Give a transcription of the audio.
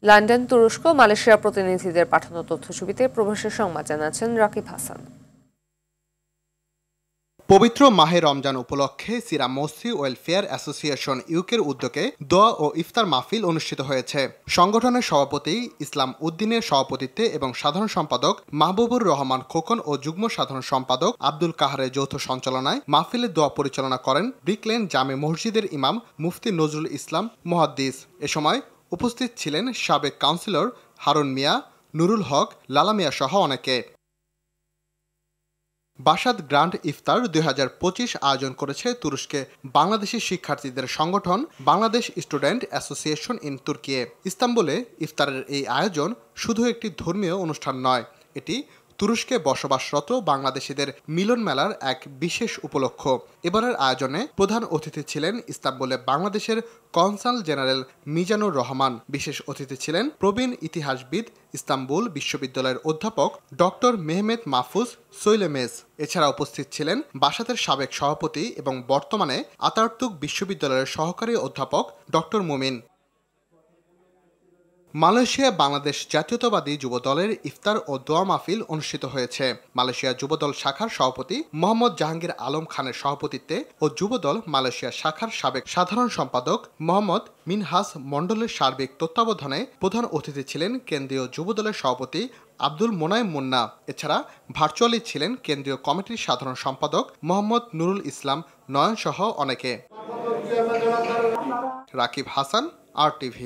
London, তুরস্ক, Malaysia প্রতিনিধিদের পাঠানো তথ্যছবিতে প্রবাসী সংবাদ জানাচ্ছেন রাকিব হাসান। পবিত্র মাহে রমজান উপলক্ষে সিরা মসি ওয়েলফেয়ার অ্যাসোসিয়েশন ইউকের উদ্যোগে দোয়া ও ইফতার মাহফিল অনুষ্ঠিত হয়েছে। সংগঠনের সভাপতি ইসলাম উদ্দিনের সভাপতিত্বে এবং সাধারণ সম্পাদক মাহবুবুর রহমান খোকন ও যুগ্ম সাধারণ সম্পাদক আব্দুল কাহারের যৌথ সঞ্চালনায় মাহফিলের দোয়া পরিচালনা করেন ব্রিকলেন জামে মসজিদের ইমাম মুফতি নজরুল ইসলাম মুহাদ্দিস। এ সময় উপস্থিত ছিলেন সাবেক কাউন্সিলর হারুন মিয়া, নুরুল হক, লালা মিয়া সহ অনেকে। বাসাত গ্র্যান্ড ইফতার 2025 আয়োজন করেছে তুরস্কে বাংলাদেশি শিক্ষার্থীদের সংগঠন বাংলাদেশ স্টুডেন্ট অ্যাসোসিয়েশন ইন তুর্কি। ইস্তাম্বুলে ইফতারের এই আয়োজন শুধু একটি ধর্মীয় অনুষ্ঠান নয়, এটি তুরস্কে বসবাসরত বাংলাদেশিদের মিলন মেলার এক বিশেষ উপলক্ষ। এবারের আয়োজনে প্রধান অতিথি ছিলেন ইস্তাম্বুলে বাংলাদেশের কনসাল জেনারেল মিজানুর রহমান। বিশেষ অতিথি ছিলেন প্রবীণ ইতিহাসবিদ, ইস্তাম্বুল বিশ্ববিদ্যালয়ের অধ্যাপক ডক্টর মেহমেদ মাহফুজ সৈলেমেজ। এছাড়া উপস্থিত ছিলেন বাসাতের সাবেক সভাপতি এবং বর্তমানে আতাতুর্ক বিশ্ববিদ্যালয়ের সহকারী অধ্যাপক ডক্টর মুমিন। মালয়েশিয়া বাংলাদেশ জাতীয়তাবাদী যুব দলের ইফতার ও দোয়া মাহফিল অনুষ্ঠিত হয়েছে। মালয়েশিয়া যুবদল শাখার সভাপতি মোহাম্মদ জাহাঙ্গীর আলম খানের সভাপতিত্বে ও যুবদল মালয়েশিয়া শাখার সাবেক সাধারণ সম্পাদক মোহাম্মদ মিনহাস মণ্ডলের সার্বিক তত্ত্বাবধানে প্রধান অতিথি ছিলেন কেন্দ্রীয় যুবদলের সভাপতি আব্দুল মোনায়েম মুন্না। এছাড়া ভার্চুয়ালি ছিলেন কেন্দ্রীয় কমিটির সাধারণ সম্পাদক মোহাম্মদ নুরুল ইসলাম নয়ন সহ অনেকে। রাকিব হাসান, RTV।